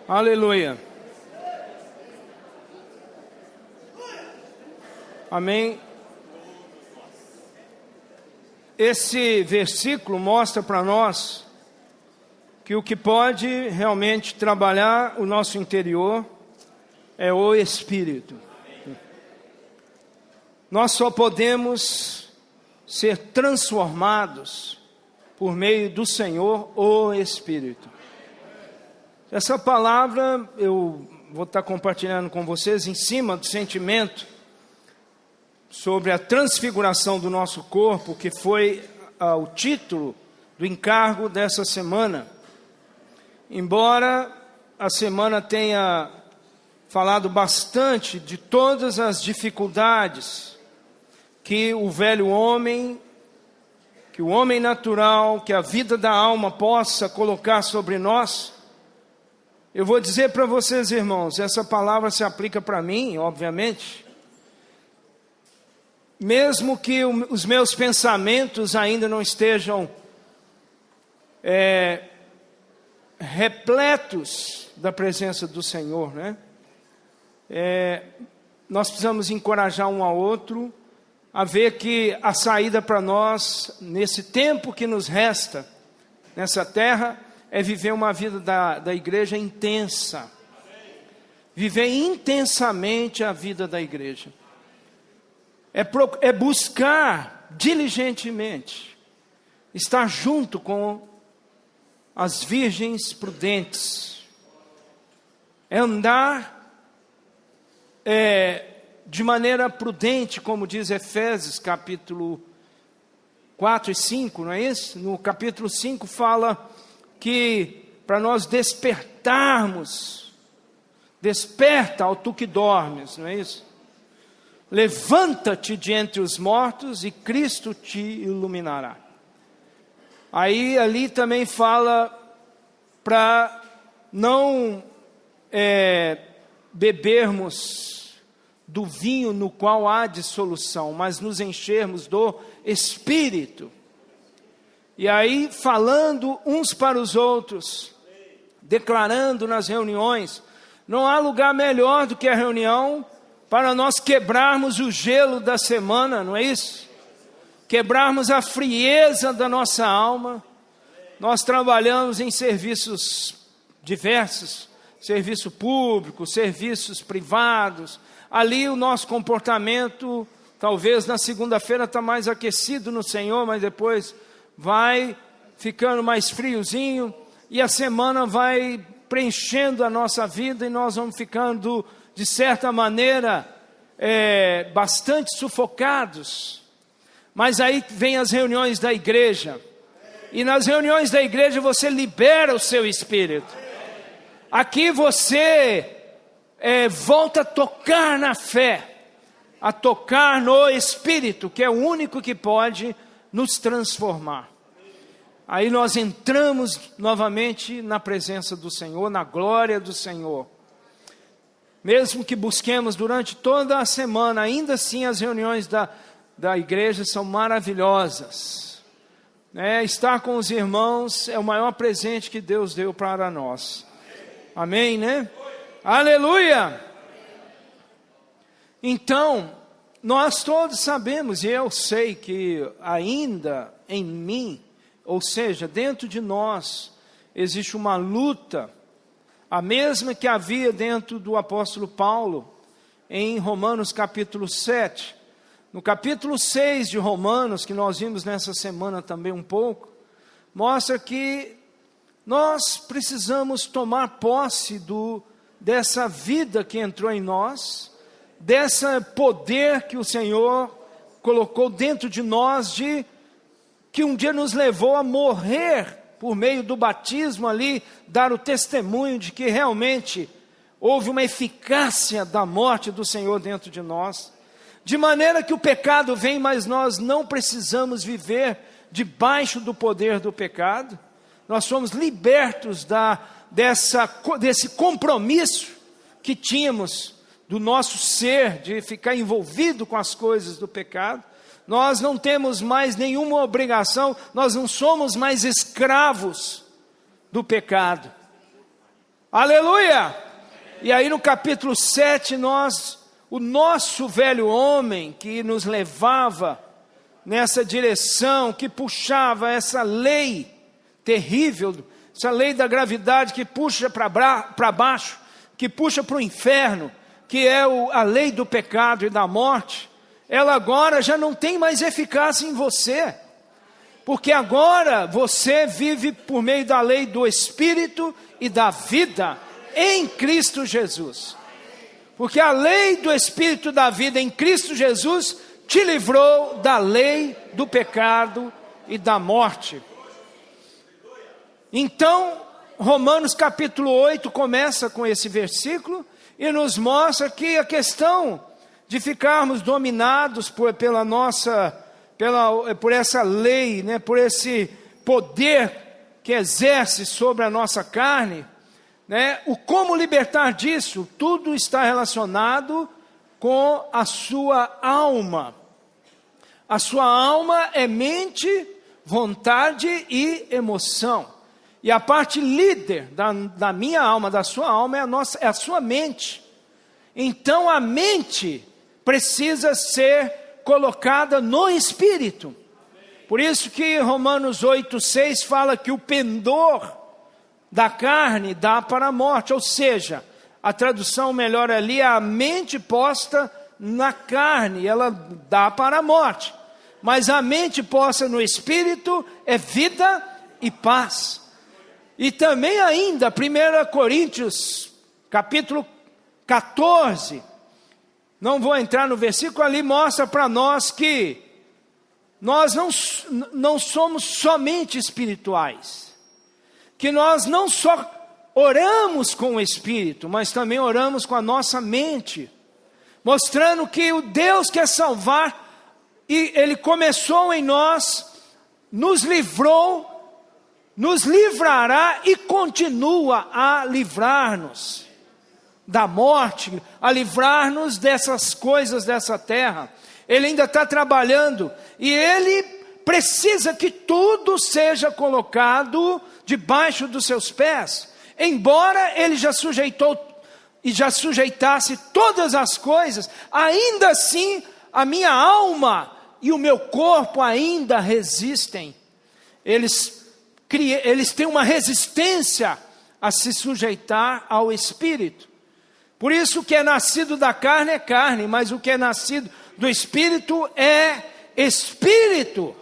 Aleluia. Amém. Esse versículo mostra para nós que o que pode realmente trabalhar o nosso interior é o Espírito. Nós só podemos ser transformados por meio do Senhor, o Espírito. Essa palavra eu vou estar compartilhando com vocês em cima do sentimento sobre a transfiguração do nosso corpo, que foi o título do encargo dessa semana. Embora a semana tenha falado bastante de todas as dificuldades que o velho homem, que o homem natural, que a vida da alma possa colocar sobre nós, eu vou dizer para vocês, irmãos, essa palavra se aplica para mim, obviamente. Mesmo que os meus pensamentos ainda não estejam repletos da presença do Senhor, né? Nós precisamos encorajar um ao outro a ver que a saída para nós, nesse tempo que nos resta, nessa terra, é viver uma vida da igreja intensa. Viver intensamente a vida da igreja. É buscar diligentemente estar junto com as virgens prudentes. É andar de maneira prudente, como diz Efésios capítulo 4 e 5, não é isso? No capítulo 5 fala que para nós despertarmos, desperta ao tu que dormes, não é isso? Levanta-te de entre os mortos e Cristo te iluminará. Ali também fala para não bebermos do vinho no qual há dissolução, mas nos enchermos do Espírito. E aí falando uns para os outros, declarando nas reuniões, não há lugar melhor do que a reunião para nós quebrarmos o gelo da semana, não é isso? Quebrarmos a frieza da nossa alma. Nós trabalhamos em serviços diversos, serviço público, serviços privados. Ali o nosso comportamento, talvez na segunda-feira está mais aquecido no Senhor, mas depois vai ficando mais friozinho, e a semana vai preenchendo a nossa vida, e nós vamos ficando, de certa maneira, bastante sufocados. Mas aí vem as reuniões da igreja, e nas reuniões da igreja você libera o seu espírito. Aqui você volta a tocar na fé, a tocar no Espírito, que é o único que pode nos transformar. Aí nós entramos novamente na presença do Senhor, na glória do Senhor. Mesmo que busquemos durante toda a semana, ainda assim as reuniões da igreja são maravilhosas. Estar com os irmãos é o maior presente que Deus deu para nós. Amém, né? Aleluia! Então, nós todos sabemos, e eu sei que ainda em mim, ou seja, dentro de nós, existe uma luta, a mesma que havia dentro do apóstolo Paulo, em Romanos capítulo 7. No capítulo 6 de Romanos, que nós vimos nessa semana também um pouco, mostra que nós precisamos tomar posse dessa vida que entrou em nós, desse poder que o Senhor colocou dentro de nós, que um dia nos levou a morrer por meio do batismo ali, dar o testemunho de que realmente houve uma eficácia da morte do Senhor dentro de nós, de maneira que o pecado vem, mas nós não precisamos viver debaixo do poder do pecado. Nós somos libertos desse compromisso que tínhamos do nosso ser, de ficar envolvido com as coisas do pecado. Nós não temos mais nenhuma obrigação, nós não somos mais escravos do pecado. Aleluia! E aí no capítulo 7, o nosso velho homem que nos levava nessa direção, que puxava essa lei terrível, essa lei da gravidade que puxa para baixo, que puxa para o inferno, que é a lei do pecado e da morte, ela agora já não tem mais eficácia em você, porque agora você vive por meio da lei do Espírito e da vida em Cristo Jesus. Porque a lei do Espírito da vida em Cristo Jesus te livrou da lei do pecado e da morte. Então, Romanos capítulo 8 começa com esse versículo e nos mostra que a questão de ficarmos dominados por essa lei, né, por esse poder que exerce sobre a nossa carne, né, o como libertar disso, tudo está relacionado com a sua alma. A sua alma é mente, vontade e emoção. E a parte líder da minha alma, da sua alma, é a sua mente. Então a mente precisa ser colocada no Espírito. Por isso que Romanos 8:6 fala que o pendor da carne dá para a morte. Ou seja, a tradução melhor ali é a mente posta na carne, ela dá para a morte. Mas a mente posta no Espírito é vida e paz. E também ainda, 1 Coríntios, capítulo 14, não vou entrar no versículo, ali mostra para nós que nós não somos somente espirituais. Que nós não só oramos com o Espírito, mas também oramos com a nossa mente. Mostrando que o Deus quer salvar, e Ele começou em nós, nos livrou, nos livrará e continua a livrar-nos da morte, a livrar-nos dessas coisas dessa terra. Ele ainda está trabalhando e Ele precisa que tudo seja colocado debaixo dos seus pés. Embora Ele já sujeitou e já sujeitasse todas as coisas, ainda assim a minha alma e o meu corpo ainda resistem. Eles têm uma resistência a se sujeitar ao Espírito. Por isso o que é nascido da carne é carne, mas o que é nascido do Espírito é Espírito.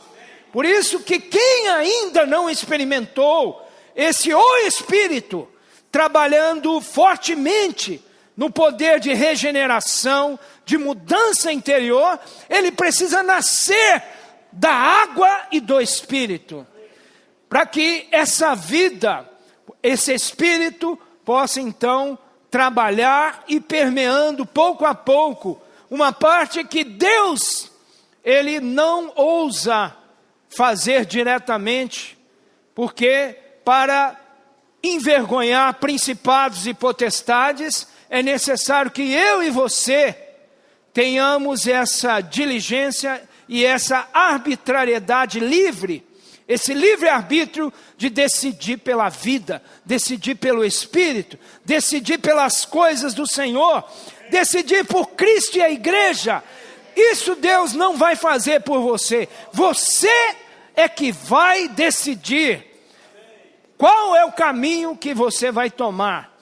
Por isso que quem ainda não experimentou o Espírito, trabalhando fortemente no poder de regeneração, de mudança interior, ele precisa nascer da água e do Espírito. Para que essa vida, esse Espírito, possa então trabalhar e permeando pouco a pouco, uma parte que Deus, Ele não ousa fazer diretamente, porque para envergonhar principados e potestades, é necessário que eu e você tenhamos essa diligência e essa arbitrariedade livre, esse livre-arbítrio de decidir pela vida, decidir pelo Espírito, decidir pelas coisas do Senhor, decidir por Cristo e a igreja. Isso Deus não vai fazer por você. Você é que vai decidir qual é o caminho que você vai tomar.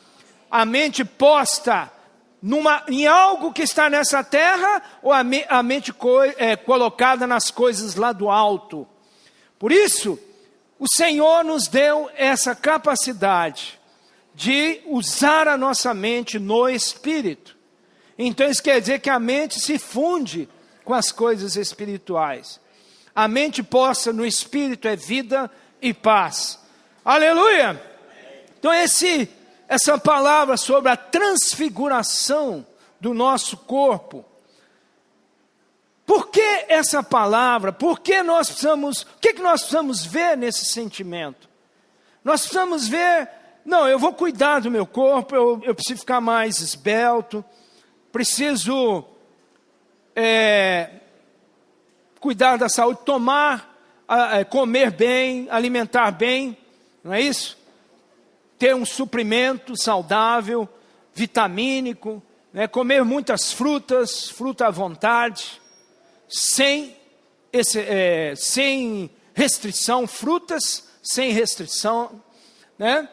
A mente posta em algo que está nessa terra, ou a mente colocada nas coisas lá do alto. Por isso, o Senhor nos deu essa capacidade de usar a nossa mente no Espírito. Então isso quer dizer que a mente se funde com as coisas espirituais. A mente posta no Espírito é vida e paz. Aleluia! Então essa palavra sobre a transfiguração do nosso corpo. Por que essa palavra? Por que nós precisamos, o que nós precisamos ver nesse sentimento? Nós precisamos ver, não, eu vou cuidar do meu corpo, eu preciso ficar mais esbelto, preciso cuidar da saúde, comer bem, alimentar bem, não é isso? ter um suprimento saudável, vitamínico, né? Comer muitas frutas, fruta à vontade, sem restrição, frutas sem restrição, né?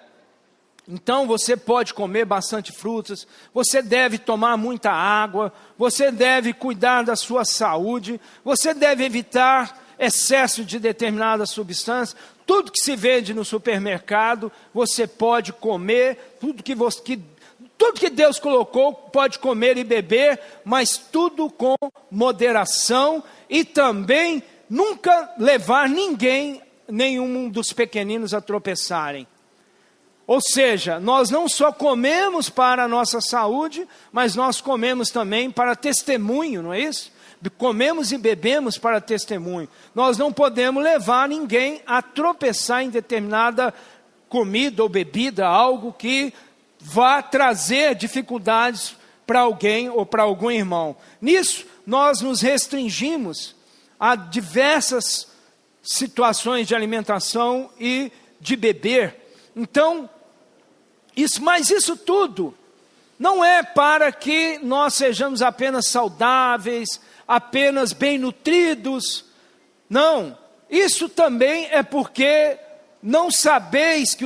Então você pode comer bastante frutas, você deve tomar muita água, você deve cuidar da sua saúde, você deve evitar excesso de determinadas substâncias. Tudo que se vende no supermercado, você pode comer, tudo que Deus colocou, pode comer e beber, mas tudo com moderação, e também nunca levar nenhum dos pequeninos a tropeçarem. Ou seja, nós não só comemos para a nossa saúde, mas nós comemos também para testemunho, não é isso? Comemos e bebemos para testemunho. Nós não podemos levar ninguém a tropeçar em determinada comida ou bebida, algo que vá trazer dificuldades para alguém ou para algum irmão. Nisso, nós nos restringimos a diversas situações de alimentação e de beber. Então, mas isso tudo não é para que nós sejamos apenas saudáveis, apenas bem nutridos. Não, isso também é porque não sabeis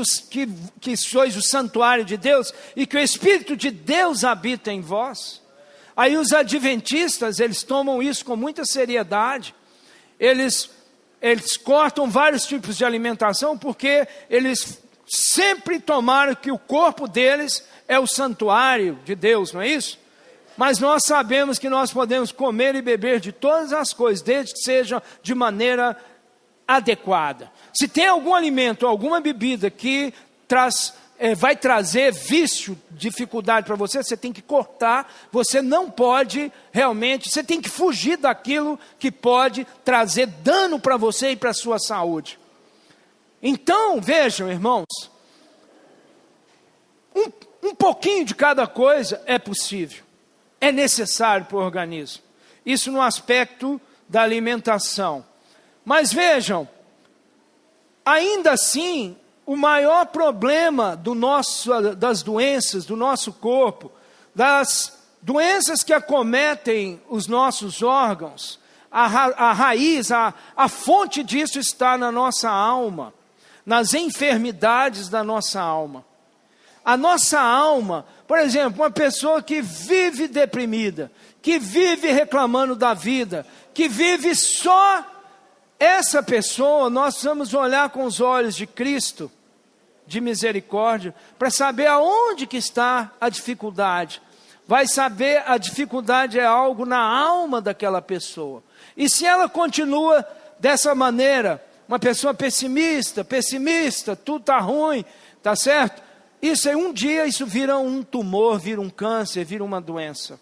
que sois o santuário de Deus e que o Espírito de Deus habita em vós. Aí os adventistas, eles tomam isso com muita seriedade. Eles cortam vários tipos de alimentação porque eles sempre tomaram que o corpo deles é o santuário de Deus, não é isso? Mas nós sabemos que nós podemos comer e beber de todas as coisas, desde que seja de maneira adequada. Se tem algum alimento, alguma bebida que vai trazer vício, dificuldade para você, você tem que cortar, você não pode realmente, você tem que fugir daquilo que pode trazer dano para você e para a sua saúde. Então, vejam, irmãos, um pouquinho de cada coisa é possível, é necessário para o organismo. Isso no aspecto da alimentação. Mas vejam, ainda assim, o maior problema das doenças do nosso corpo, das doenças que acometem os nossos órgãos, a raiz, a fonte disso está na nossa alma, nas enfermidades da nossa alma. A nossa alma, por exemplo, uma pessoa que vive deprimida, que vive reclamando da vida, que vive só, essa pessoa, nós precisamos olhar com os olhos de Cristo, de misericórdia, para saber aonde que está a dificuldade. Vai saber, a dificuldade é algo na alma daquela pessoa. E se ela continua dessa maneira, uma pessoa pessimista, tudo está ruim, está certo? Isso aí, um dia isso vira um tumor, vira um câncer, vira uma doença.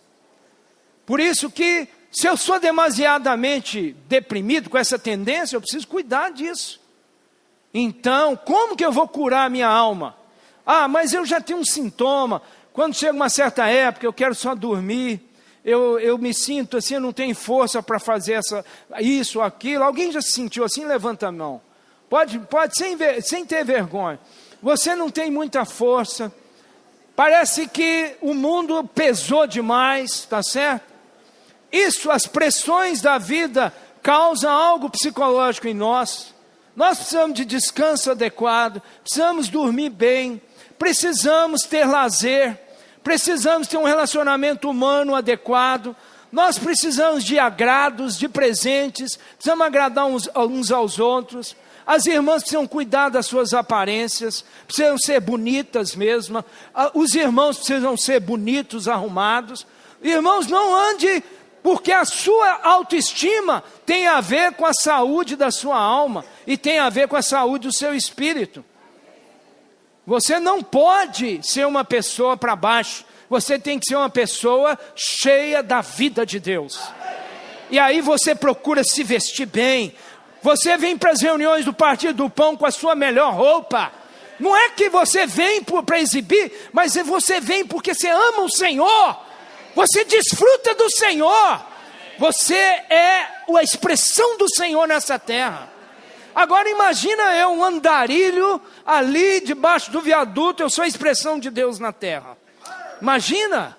Por isso que, se eu sou demasiadamente deprimido com essa tendência, eu preciso cuidar disso. Então, como que eu vou curar a minha alma? Ah, mas eu já tenho um sintoma. Quando chega uma certa época, eu quero só dormir. Eu me sinto assim, eu não tenho força para fazer isso ou aquilo. Alguém já se sentiu assim? Levanta a mão. Pode sem ter vergonha. Você não tem muita força. Parece que o mundo pesou demais, está certo? Isso, as pressões da vida causam algo psicológico em nós. Nós precisamos de descanso adequado, precisamos dormir bem, precisamos ter lazer, precisamos ter um relacionamento humano adequado, nós precisamos de agrados, de presentes, precisamos agradar uns aos outros. As irmãs precisam cuidar das suas aparências, precisam ser bonitas mesmo, os irmãos precisam ser bonitos, arrumados. Irmãos, não ande, porque a sua autoestima tem a ver com a saúde da sua alma e tem a ver com a saúde do seu espírito. Você não pode ser uma pessoa para baixo, você tem que ser uma pessoa cheia da vida de Deus. E aí você procura se vestir bem, você vem para as reuniões do Partido do Pão com a sua melhor roupa. Não é que você vem para exibir, mas você vem porque você ama o Senhor. Você desfruta do Senhor. Você é a expressão do Senhor nessa terra. Agora imagina eu, um andarilho, ali debaixo do viaduto, eu sou a expressão de Deus na terra. Imagina,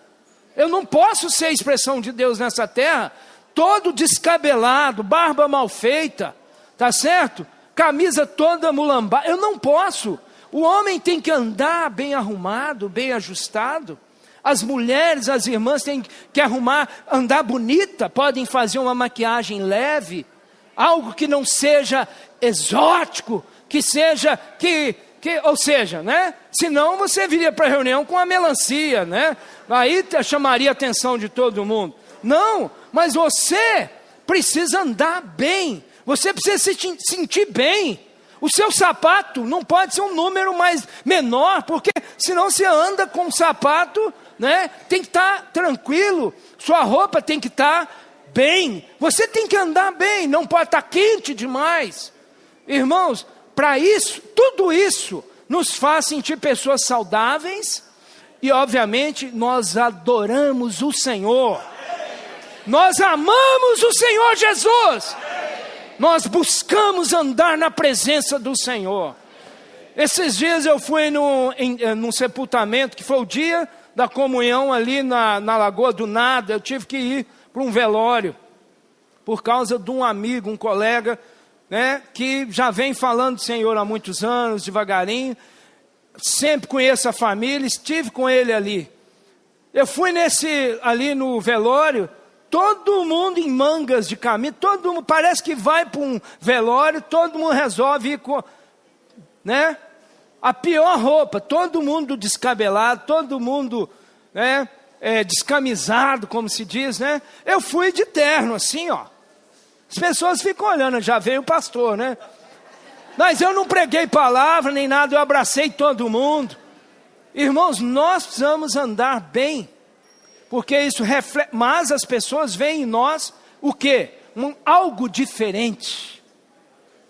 eu não posso ser a expressão de Deus nessa terra, todo descabelado, barba mal feita, tá certo? Camisa toda mulambada, eu não posso. O homem tem que andar bem arrumado, bem ajustado. As mulheres, as irmãs têm que andar bonita, podem fazer uma maquiagem leve, algo que não seja exótico, que seja, ou seja, né? Senão você viria para a reunião com a melancia, né? Aí chamaria a atenção de todo mundo. Não, mas você precisa andar bem, você precisa se sentir bem. O seu sapato não pode ser um número mais menor, porque senão você anda com um sapato, né? Tem que estar tranquilo, sua roupa tem que estar bem, você tem que andar bem, não pode estar quente demais. Irmãos, para isso, tudo isso nos faz sentir pessoas saudáveis e obviamente nós adoramos o Senhor. Nós amamos o Senhor Jesus. Nós buscamos andar na presença do Senhor. Esses dias eu fui num sepultamento, que foi o dia da comunhão ali na Lagoa do Nada. Eu tive que ir para um velório, por causa de um amigo, um colega, né, que já vem falando do Senhor há muitos anos, devagarinho. Sempre conheço a família, estive com ele ali. Eu fui ali no velório, todo mundo em mangas de camisa, todo mundo, parece que vai para um velório, todo mundo resolve ir com, né, a pior roupa, todo mundo descabelado, todo mundo, né, descamisado, como se diz, né? Eu fui de terno, assim, ó. As pessoas ficam olhando, já veio o pastor, né? Mas eu não preguei palavra nem nada, eu abracei todo mundo. Irmãos, nós precisamos andar bem, porque isso reflete, mas as pessoas veem em nós o quê? Algo diferente.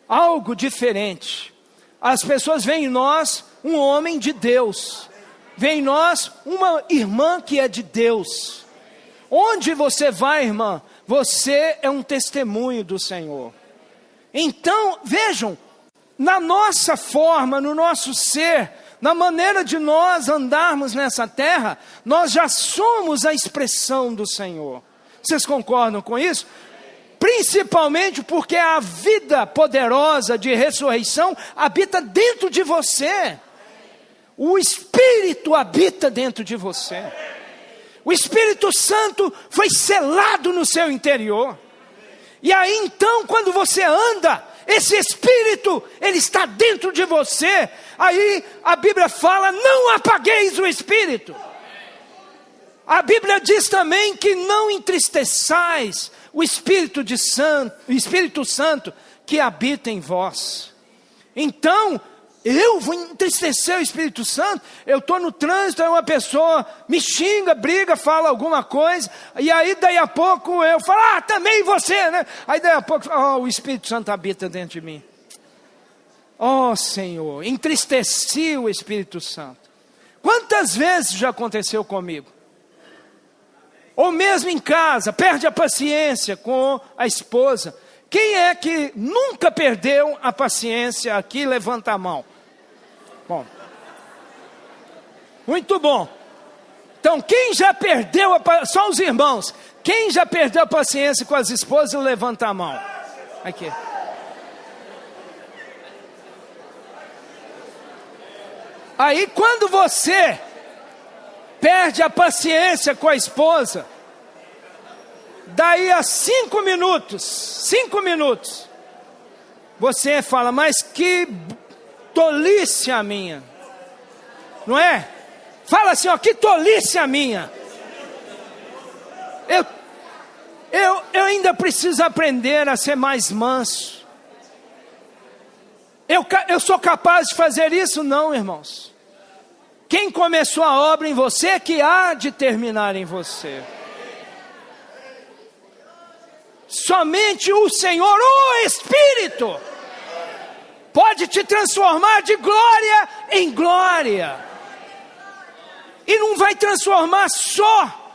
Algo diferente. As pessoas veem em nós um homem de Deus. Veem em nós uma irmã que é de Deus. Onde você vai, irmã, você é um testemunho do Senhor. Então, vejam, na nossa forma, no nosso ser, na maneira de nós andarmos nessa terra, nós já somos a expressão do Senhor. Vocês concordam com isso? Principalmente porque a vida poderosa de ressurreição habita dentro de você. O Espírito habita dentro de você. O Espírito Santo foi selado no seu interior. E aí então, quando você anda, esse Espírito, ele está dentro de você. Aí a Bíblia fala, não apagueis o Espírito. A Bíblia diz também que não entristeçais o Espírito Santo que habita em vós. Então, eu vou entristecer o Espírito Santo? Eu estou no trânsito, aí uma pessoa me xinga, briga, fala alguma coisa, e aí daí a pouco eu falo, também você, né? Aí daí a pouco, o Espírito Santo habita dentro de mim. Senhor, entristeci o Espírito Santo. Quantas vezes já aconteceu comigo? Ou mesmo em casa, perde a paciência com a esposa. Quem é que nunca perdeu a paciência aqui? Levanta a mão. Bom, muito bom. Então, quem já perdeu só os irmãos, quem já perdeu a paciência com as esposas, levanta a mão. Aqui. Aí, quando você perde a paciência com a esposa, daí a 5 minutos, você fala, mas que tolice a minha, não é? Fala assim, que tolice a minha. Eu ainda preciso aprender a ser mais manso. Eu sou capaz de fazer isso? Não, irmãos. Quem começou a obra em você é que há de terminar em você. Somente o Senhor, o Espírito, pode te transformar de glória em glória. E não vai transformar só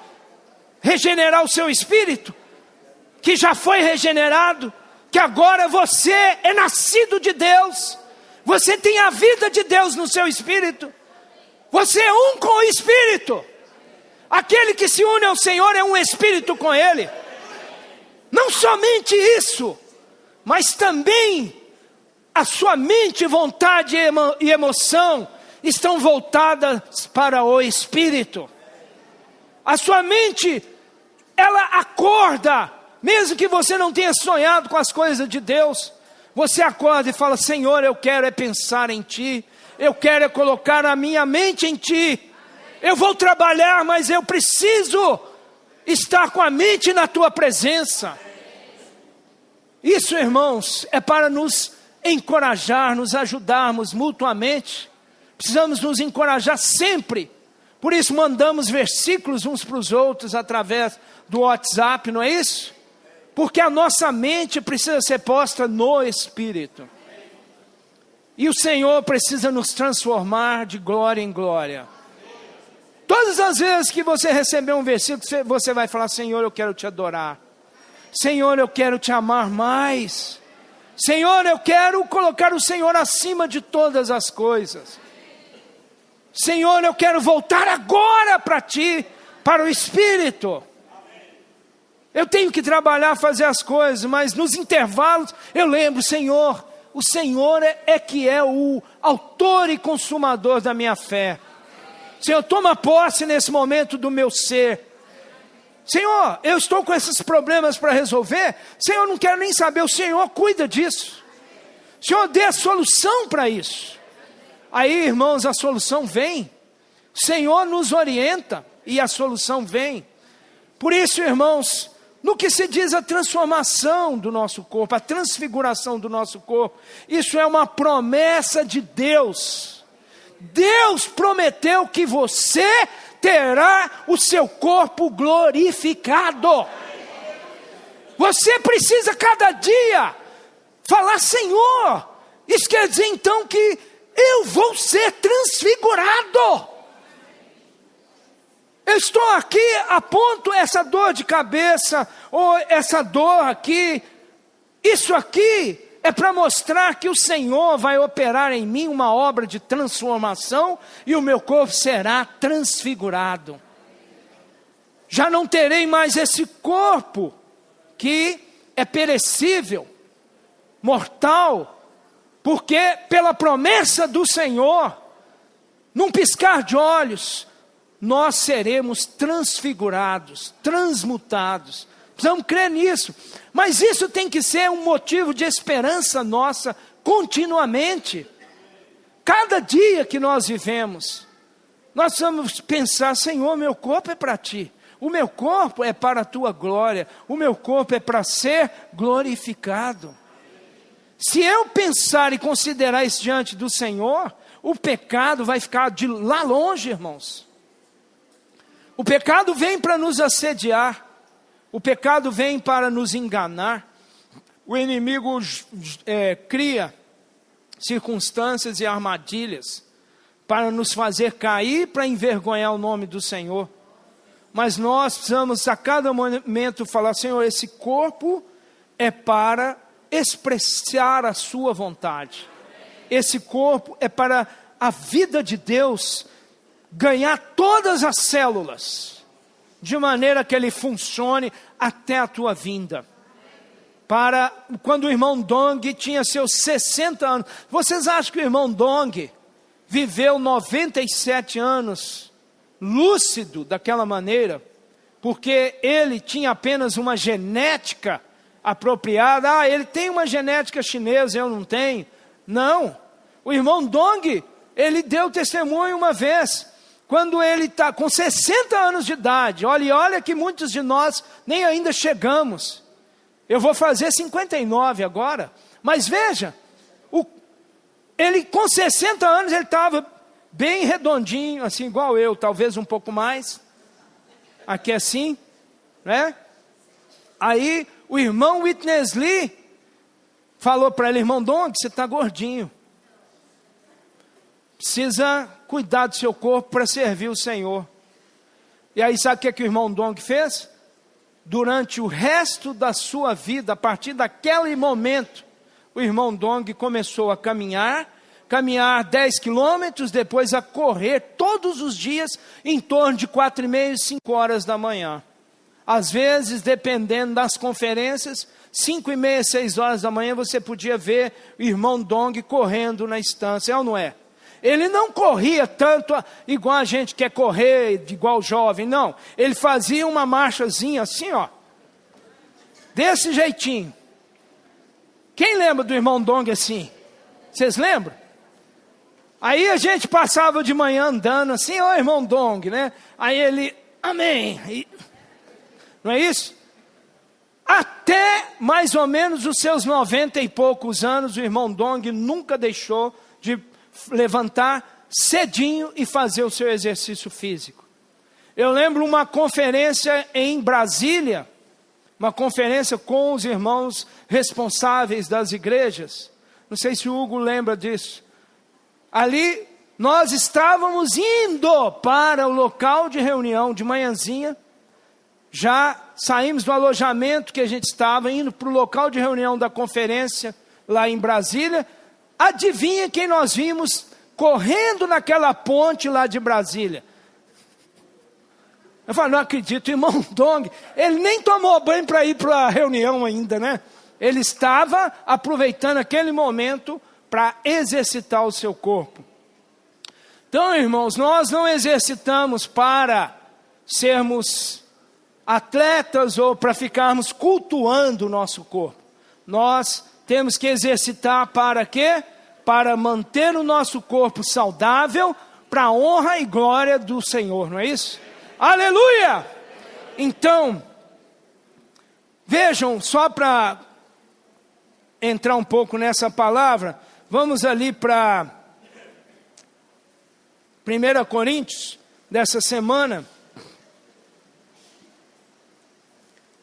regenerar o seu espírito, que já foi regenerado, que agora você é nascido de Deus, você tem a vida de Deus no seu espírito, você é um com o Espírito. Aquele que se une ao Senhor é um espírito com Ele. Não somente isso, mas também a sua mente, vontade e emoção estão voltadas para o Espírito. A sua mente, ela acorda, mesmo que você não tenha sonhado com as coisas de Deus, você acorda e fala: Senhor, eu quero é pensar em Ti, eu quero é colocar a minha mente em Ti, eu vou trabalhar, mas eu preciso estar com a mente na Tua presença. Isso, irmãos, é para nos encorajar, nos ajudarmos mutuamente. Precisamos nos encorajar sempre. Por isso mandamos versículos uns para os outros através do WhatsApp, não é isso? Porque a nossa mente precisa ser posta no Espírito. E o Senhor precisa nos transformar de glória em glória. Todas as vezes que você receber um versículo, você vai falar: Senhor, eu quero te adorar. Senhor, eu quero te amar mais. Senhor, eu quero colocar o Senhor acima de todas as coisas. Senhor, eu quero voltar agora para Ti, para o Espírito. Eu tenho que trabalhar, fazer as coisas, mas nos intervalos eu lembro: Senhor, o Senhor é que é o autor e consumador da minha fé. Senhor, toma posse nesse momento do meu ser. Senhor, eu estou com esses problemas para resolver. Senhor, não quero nem saber, o Senhor cuida disso. O Senhor dê a solução para isso. Aí, irmãos, a solução vem. O Senhor nos orienta e a solução vem. Por isso, irmãos, no que se diz a transformação do nosso corpo, a transfiguração do nosso corpo, isso é uma promessa de Deus. Deus prometeu que você terá o seu corpo glorificado. Você precisa cada dia falar: Senhor, isso quer dizer então que eu vou ser transfigurado. Eu estou aqui, aponto essa dor de cabeça, ou essa dor aqui, isso aqui é para mostrar que o Senhor vai operar em mim uma obra de transformação, e o meu corpo será transfigurado. Já não terei mais esse corpo que é perecível, mortal, porque pela promessa do Senhor, num piscar de olhos, nós seremos transfigurados, transmutados. Precisamos crer nisso. Mas isso tem que ser um motivo de esperança nossa continuamente. Cada dia que nós vivemos, nós precisamos pensar: Senhor, meu corpo é para Ti. O meu corpo é para a Tua glória. O meu corpo é para ser glorificado. Se eu pensar e considerar isso diante do Senhor, o pecado vai ficar de lá longe, irmãos. O pecado vem para nos assediar. O pecado vem para nos enganar. O inimigo cria circunstâncias e armadilhas para nos fazer cair, para envergonhar o nome do Senhor. Mas nós precisamos a cada momento falar: Senhor, esse corpo é para expressar a sua vontade. Esse corpo é para a vida de Deus ganhar todas as células, de maneira que ele funcione até a tua vinda. Para quando o irmão Dong tinha seus 60 anos, vocês acham que o irmão Dong viveu 97 anos lúcido daquela maneira, porque ele tinha apenas uma genética apropriada? Ele tem uma genética chinesa, eu não tenho. Não, o irmão Dong, ele deu testemunho uma vez, quando ele está com 60 anos de idade. Olha que muitos de nós nem ainda chegamos. Eu vou fazer 59 agora. Mas veja, ele com 60 anos, ele estava bem redondinho, assim igual eu, talvez um pouco mais. Aqui assim, né? Aí o irmão Witness Lee falou para ele: irmão Dong, você está gordinho. Precisa cuidar do seu corpo para servir o Senhor. E aí sabe o que o irmão Dong fez? durante o resto da sua vida, a partir daquele momento, o irmão Dong começou a caminhar 10 quilômetros, depois a correr todos os dias, em torno de 4:30, 5 horas da manhã. Às vezes, dependendo das conferências, 5:30, 6 horas da manhã, você podia ver o irmão Dong correndo na estância, é ou não é? Ele não corria tanto igual a gente quer correr, igual jovem, não. Ele fazia uma marchazinha assim, ó, desse jeitinho. Quem lembra do irmão Dong assim? Vocês lembram? Aí a gente passava de manhã andando assim, ó, irmão Dong, né? Aí ele, amém. Não é isso? Até mais ou menos os seus 90 e poucos anos, o irmão Dong nunca deixou de levantar cedinho e fazer o seu exercício físico. Eu lembro uma conferência em Brasília, uma conferência com os irmãos responsáveis das igrejas. Não sei se o Hugo lembra disso. Ali nós estávamos indo para o local de reunião de manhãzinha. Já saímos do alojamento que a gente estava, indo para o local de reunião da conferência lá em Brasília. Adivinha quem nós vimos correndo naquela ponte lá de Brasília? Eu falo, não acredito, o irmão Dong, ele nem tomou banho para ir para a reunião ainda, né? Ele estava aproveitando aquele momento para exercitar o seu corpo. Então, irmãos, nós não exercitamos para sermos atletas ou para ficarmos cultuando o nosso corpo. Nós temos que exercitar para quê? Para manter o nosso corpo saudável, para a honra e glória do Senhor, não é isso? Aleluia! Então, vejam, só para entrar um pouco nessa palavra, vamos ali para 1 Coríntios, dessa semana,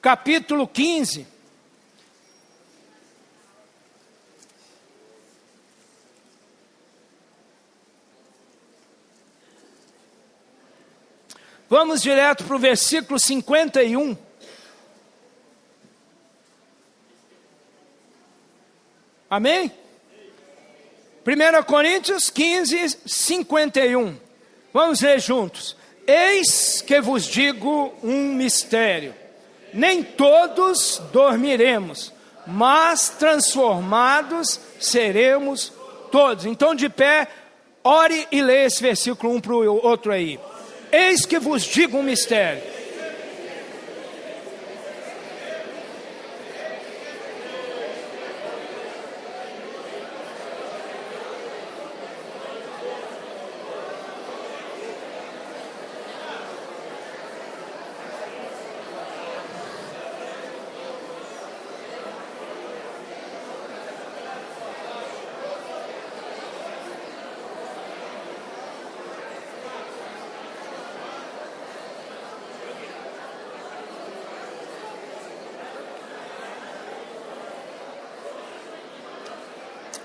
capítulo 15. Vamos direto para o versículo 51. Amém? 1 Coríntios 15, 51. Vamos ler juntos. Eis que vos digo um mistério. Nem todos dormiremos, mas transformados seremos todos. Então, de pé, ore e leia esse versículo um para o outro aí. Eis que vos digo um mistério.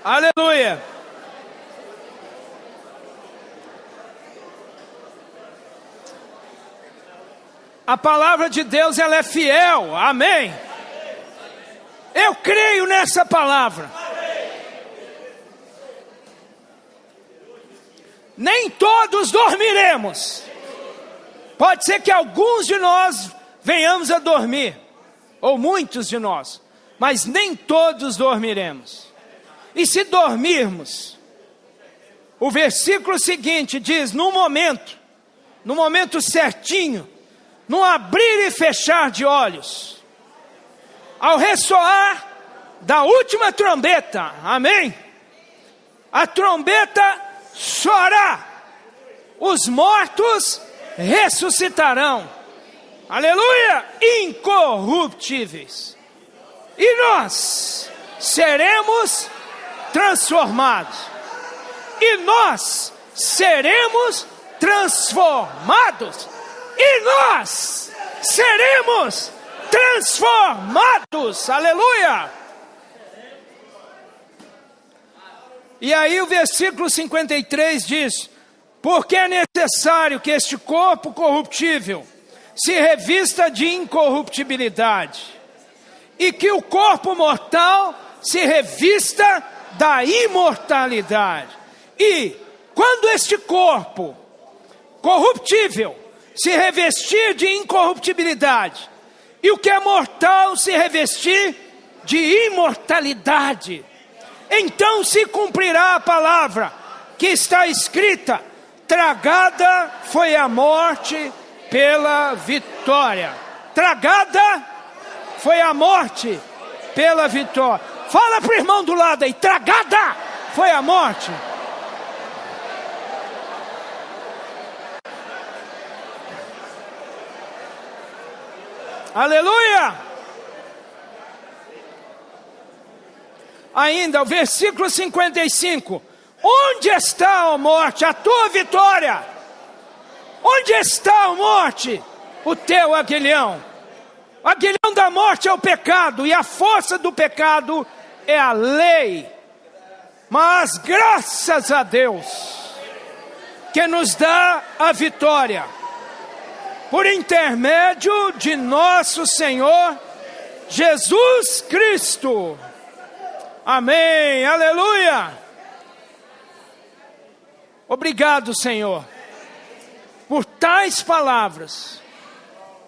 Aleluia! A palavra de Deus, ela é fiel, amém? Eu creio nessa palavra. Nem todos dormiremos. Pode ser que alguns de nós venhamos a dormir, ou muitos de nós, mas nem todos dormiremos. E se dormirmos, o versículo seguinte diz, no momento certinho, no abrir e fechar de olhos, ao ressoar da última trombeta, amém? A trombeta soará, os mortos ressuscitarão, aleluia, incorruptíveis, e nós seremos transformados, e nós seremos transformados, e nós seremos transformados, aleluia. E aí o versículo 53 diz, porque é necessário que este corpo corruptível se revista de incorruptibilidade, e que o corpo mortal se revista da imortalidade. E quando este corpo corruptível se revestir de incorruptibilidade, e o que é mortal se revestir de imortalidade, então se cumprirá a palavra que está escrita: tragada foi a morte pela vitória. Tragada foi a morte pela vitória. Fala para o irmão do lado aí: tragada foi a morte. Aleluia! Ainda o versículo 55. Onde está, ó morte, a tua vitória? Onde está, ó morte, o teu aguilhão? O aguilhão da morte é o pecado, e a força do pecado é a lei. Mas graças a Deus, que nos dá a vitória, por intermédio de nosso Senhor Jesus Cristo. Amém, aleluia. Obrigado, Senhor, por tais palavras.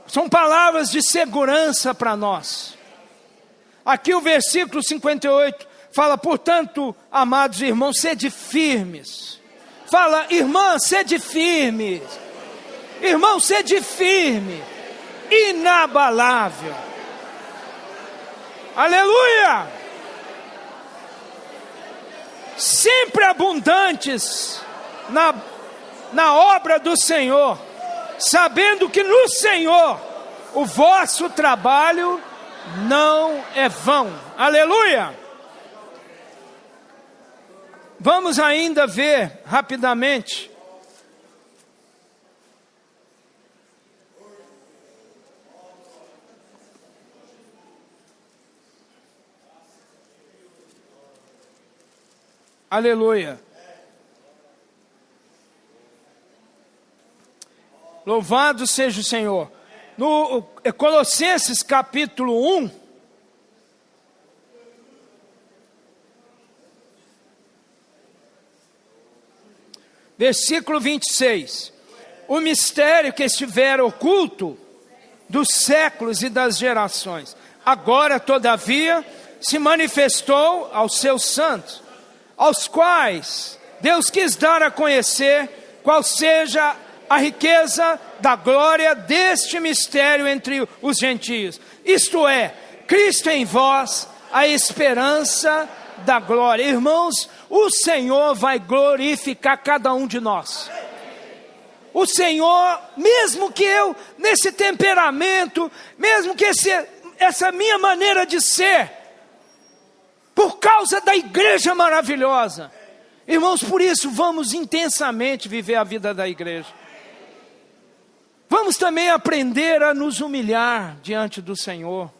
São palavras de segurança para nós. Aqui o versículo 58 fala: portanto, amados irmãos, sede firmes. Fala: irmã, sede firme. Irmão, sede firme, inabalável. Aleluia! Sempre abundantes na obra do Senhor, sabendo que no Senhor o vosso trabalho não é vão. Aleluia! Vamos ainda ver rapidamente aleluia. Louvado seja o Senhor. No Colossenses capítulo 1, versículo 26. O mistério que estivera oculto dos séculos e das gerações, agora todavia se manifestou aos seus santos, aos quais Deus quis dar a conhecer qual seja a riqueza da glória deste mistério entre os gentios. Isto é, Cristo em vós, a esperança da glória. Irmãos, o Senhor vai glorificar cada um de nós. O Senhor, mesmo que eu, nesse temperamento, mesmo que essa minha maneira de ser, por causa da igreja maravilhosa, irmãos, por isso vamos intensamente viver a vida da igreja. Vamos também aprender a nos humilhar diante do Senhor.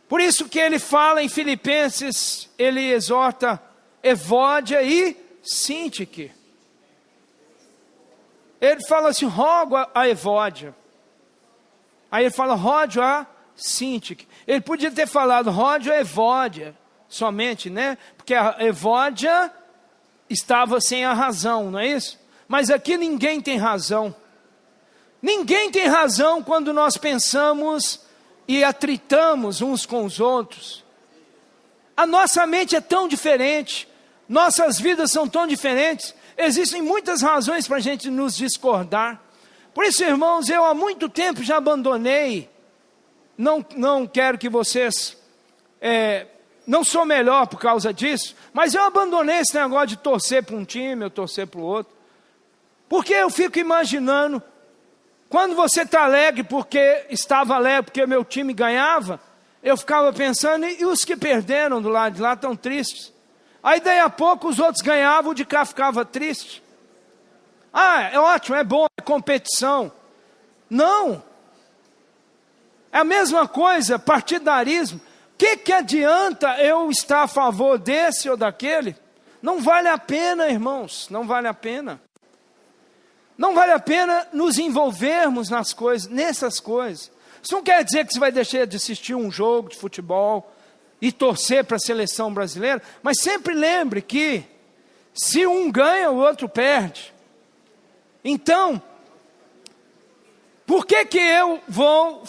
Por isso que ele fala em Filipenses, ele exorta Evódia e Sintique. Ele fala assim: rogo a Evódia. Aí ele fala: rogo a Sintique. Ele podia ter falado rogo a Evódia somente, né? Porque a Evódia estava sem a razão, não é isso? Mas aqui ninguém tem razão. Ninguém tem razão quando nós pensamos e atritamos uns com os outros. A nossa mente é tão diferente, nossas vidas são tão diferentes, existem muitas razões para a gente nos discordar. Por isso, irmãos, eu há muito tempo já abandonei, não quero que vocês, não sou melhor por causa disso, mas eu abandonei esse negócio de torcer para um time, eu torcer para o outro, porque eu fico imaginando, quando você está alegre porque estava alegre porque meu time ganhava, eu ficava pensando, e os que perderam do lado de lá estão tristes. Aí daí a pouco os outros ganhavam, o de cá ficava triste. Ah, é ótimo, é bom, é competição. Não. É a mesma coisa, partidarismo. O que adianta eu estar a favor desse ou daquele? Não vale a pena, irmãos, não vale a pena. Não vale a pena nos envolvermos nessas coisas. Isso não quer dizer que você vai deixar de assistir um jogo de futebol e torcer para a seleção brasileira, mas sempre lembre que se um ganha, o outro perde. Então, por que eu vou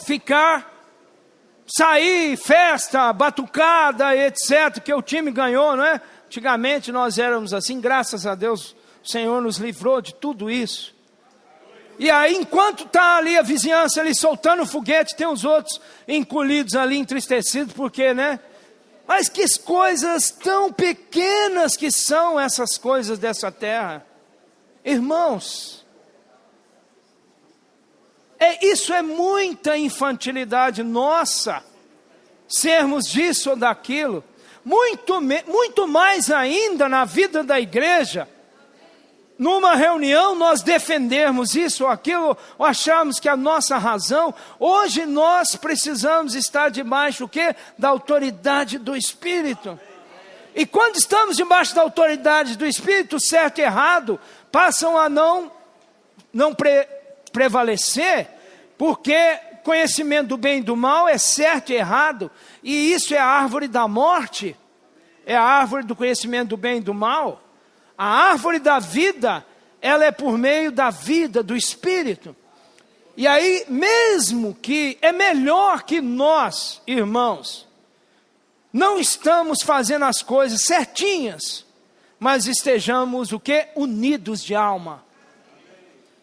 sair, festa, batucada, etc., que o time ganhou, não é? Antigamente nós éramos assim, graças a Deus, o Senhor nos livrou de tudo isso. E aí, enquanto está ali a vizinhança ali soltando foguete, tem os outros encolhidos ali, entristecidos, porque, né? Mas que coisas tão pequenas que são essas coisas dessa terra. Irmãos, isso é muita infantilidade nossa, sermos disso ou daquilo. Muito mais ainda na vida da igreja, numa reunião nós defendermos isso ou aquilo, ou acharmos que a nossa razão. Hoje nós precisamos estar debaixo do quê? Da autoridade do Espírito. E quando estamos debaixo da autoridade do Espírito, certo e errado passam a não prevalecer, porque conhecimento do bem e do mal é certo e errado, e isso é a árvore da morte, é a árvore do conhecimento do bem e do mal. A árvore da vida, ela é por meio da vida, do Espírito. E aí, mesmo que é melhor que nós, irmãos, não estamos fazendo as coisas certinhas, mas estejamos o quê? Unidos de alma.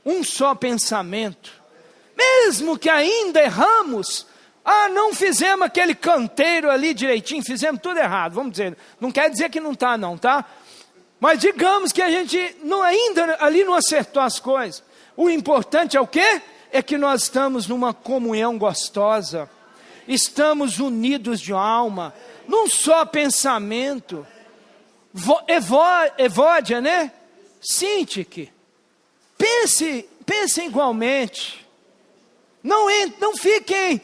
Um só pensamento. Mesmo que ainda erramos, não fizemos aquele canteiro ali direitinho, fizemos tudo errado, vamos dizer. Não quer dizer que não está não, tá? Mas digamos que a gente ainda ali não acertou as coisas. O importante é o quê? É que nós estamos numa comunhão gostosa. Estamos unidos de alma, num só pensamento. Evódia, né? Sintique. Pense igualmente. Não fiquem...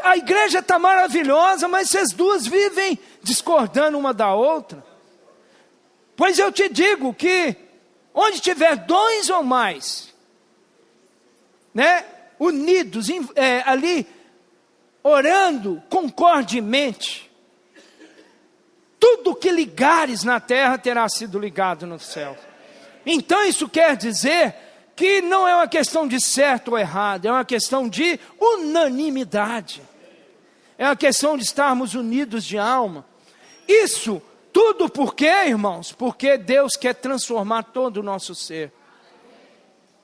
a igreja está maravilhosa, mas vocês duas vivem discordando uma da outra. Pois eu te digo que onde tiver 2 ou mais, né, unidos ali, orando concordemente, tudo que ligares na terra terá sido ligado no céu. Então isso quer dizer que não é uma questão de certo ou errado, é uma questão de unanimidade. É uma questão de estarmos unidos de alma. Isso tudo por quê, irmãos? Porque Deus quer transformar todo o nosso ser.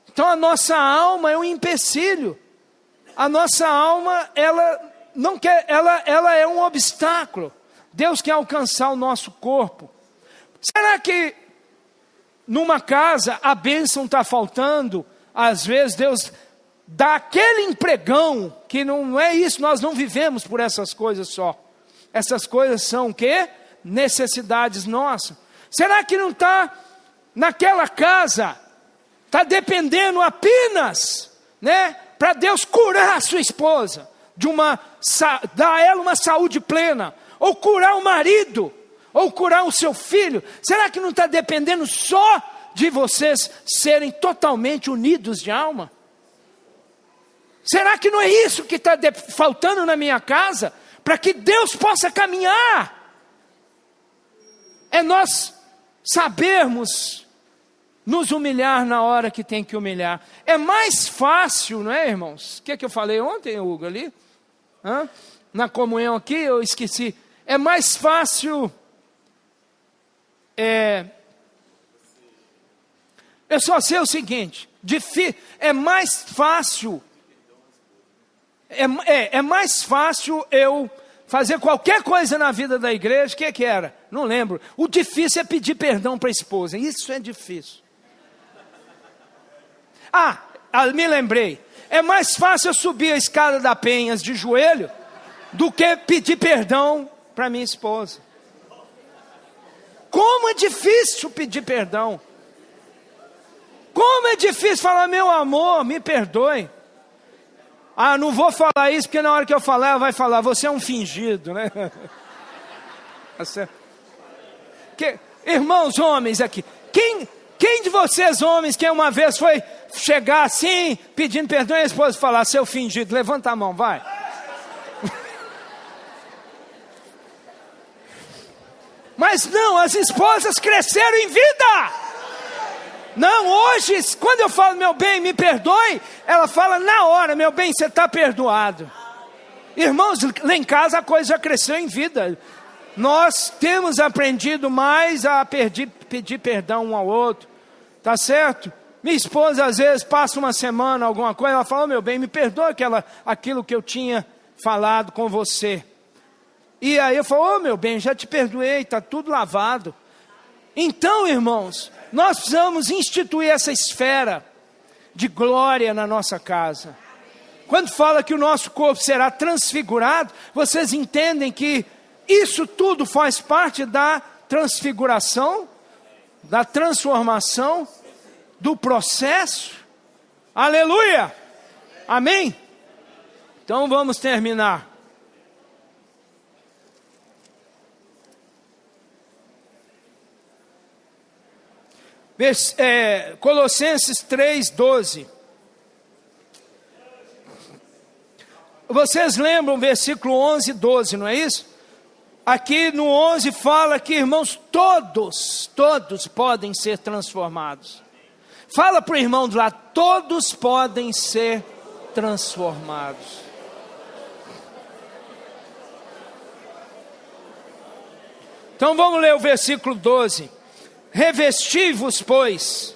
Então a nossa alma é um empecilho. A nossa alma, ela não quer, ela é um obstáculo. Deus quer alcançar o nosso corpo. Será que numa casa a bênção está faltando? Às vezes Deus dá aquele empregão, que não é isso, nós não vivemos por essas coisas só. Essas coisas são o quê? Necessidades nossas. Será que não está naquela casa, está dependendo apenas, né, para Deus curar a sua esposa, dar a ela uma saúde plena, ou curar o marido, ou curar o seu filho? Será que não está dependendo só de vocês serem totalmente unidos de alma? Será que não é isso que está faltando na minha casa, para que Deus possa caminhar? É nós sabermos nos humilhar na hora que tem que humilhar. É mais fácil, não é, irmãos? O que eu falei ontem, Hugo, ali? Na comunhão aqui, eu esqueci. É mais fácil... Eu só sei o seguinte, é mais fácil... É mais fácil eu fazer qualquer coisa na vida da igreja. O que era? Não lembro. O difícil é pedir perdão para a esposa. Isso é difícil. Me lembrei. É mais fácil eu subir a escada da Penhas de joelho do que pedir perdão para minha esposa. Como é difícil pedir perdão. Como é difícil falar, meu amor, me perdoe. Não vou falar isso, porque na hora que eu falar, ela vai falar, você é um fingido, né? Irmãos, homens aqui, Quem de vocês, homens, que uma vez foi chegar assim, pedindo perdão, e a esposa falar, seu fingido, levanta a mão, vai. Mas não, as esposas cresceram em vida. Não, hoje, quando eu falo, meu bem, me perdoe, ela fala na hora, meu bem, você está perdoado. Irmãos, lá em casa a coisa já cresceu em vida. Nós temos aprendido mais a pedir perdão um ao outro, tá certo? Minha esposa às vezes passa uma semana, alguma coisa, ela fala, meu bem, me perdoa aquilo que eu tinha falado com você. E aí eu falo, meu bem, já te perdoei, está tudo lavado. Então, irmãos, nós precisamos instituir essa esfera de glória na nossa casa. Quando fala que o nosso corpo será transfigurado, vocês entendem que isso tudo faz parte da transfiguração, da transformação, do processo. Aleluia! Amém? Então vamos terminar. Colossenses 3:12. Vocês lembram o versículo 11 e 12, não é isso? Aqui no 11 fala que, irmãos, todos podem ser transformados. Fala para o irmão de lá, todos podem ser transformados. Então vamos ler o versículo 12. Revesti-vos, pois,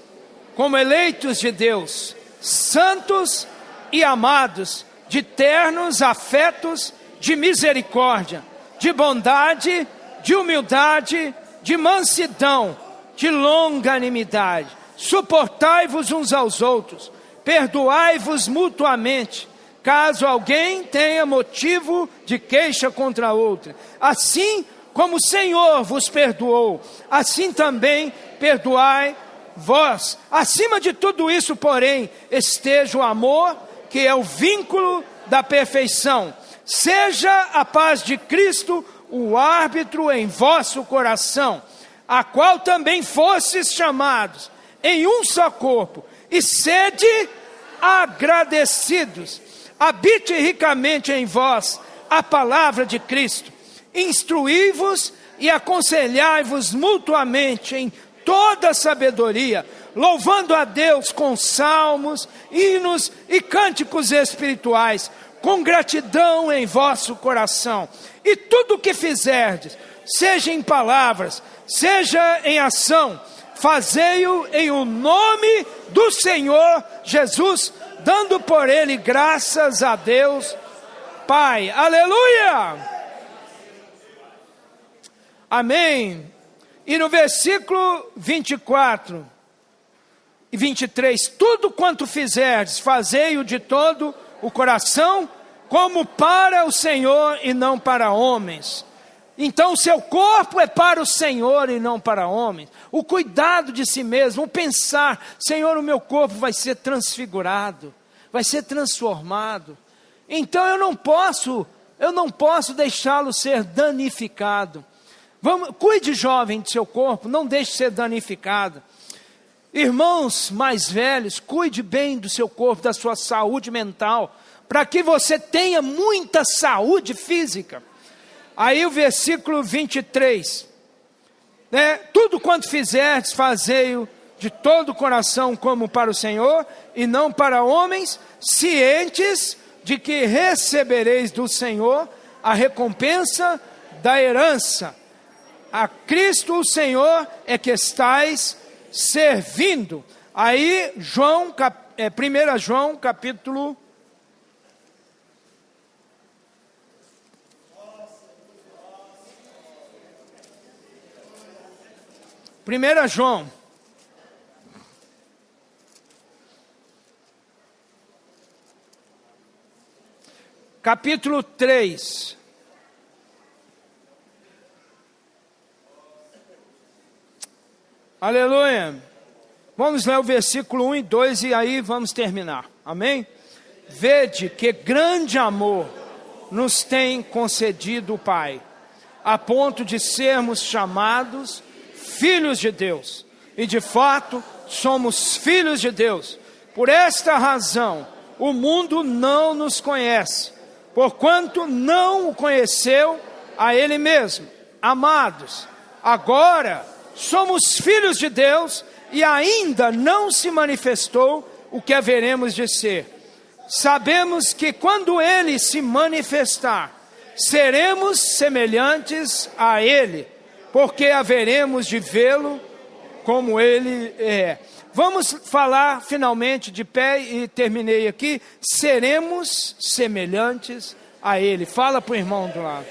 como eleitos de Deus, santos e amados, de ternos afetos, de misericórdia, de bondade, de humildade, de mansidão, de longanimidade. Suportai-vos uns aos outros, perdoai-vos mutuamente, caso alguém tenha motivo de queixa contra outro. Assim como o Senhor vos perdoou, assim também perdoai vós. Acima de tudo isso, porém, esteja o amor, que é o vínculo da perfeição. Seja a paz de Cristo o árbitro em vosso coração, a qual também fostes chamados em um só corpo, e sede agradecidos. Habite ricamente em vós a palavra de Cristo. Instruí-vos e aconselhai-vos mutuamente em toda sabedoria, louvando a Deus com salmos, hinos e cânticos espirituais, com gratidão em vosso coração. E tudo o que fizerdes, seja em palavras, seja em ação, fazei-o em o nome do Senhor Jesus, dando por ele graças a Deus Pai. Aleluia! Amém. E no versículo 24 e 23, tudo quanto fizerdes, fazei-o de todo o coração, como para o Senhor e não para homens. Então o seu corpo é para o Senhor e não para homens. O cuidado de si mesmo, o pensar, Senhor, o meu corpo vai ser transfigurado, vai ser transformado. Então eu não posso deixá-lo ser danificado. Cuide, jovem, do seu corpo, não deixe ser danificado. Irmãos mais velhos, cuide bem do seu corpo, da sua saúde mental, para que você tenha muita saúde física. Aí o versículo 23, tudo quanto fizerdes, fazei-o de todo o coração como para o Senhor e não para homens, cientes de que recebereis do Senhor a recompensa da herança. A Cristo o Senhor é que estais servindo. Aí 1 João capítulo 1 João capítulo 3. Aleluia. Vamos ler o versículo 1 e 2 e aí vamos terminar. Amém? Vede que grande amor nos tem concedido o Pai, a ponto de sermos chamados filhos de Deus. e de fato somos filhos de Deus. Por esta razão, o mundo não nos conhece, porquanto não o conheceu a Ele mesmo. Amados, agora somos filhos de Deus e ainda não se manifestou o que haveremos de ser. Sabemos que quando Ele se manifestar, seremos semelhantes a Ele, porque haveremos de vê-lo como Ele é. Vamos falar finalmente de pé e terminei aqui. Seremos semelhantes a Ele. Fala para o irmão do lado.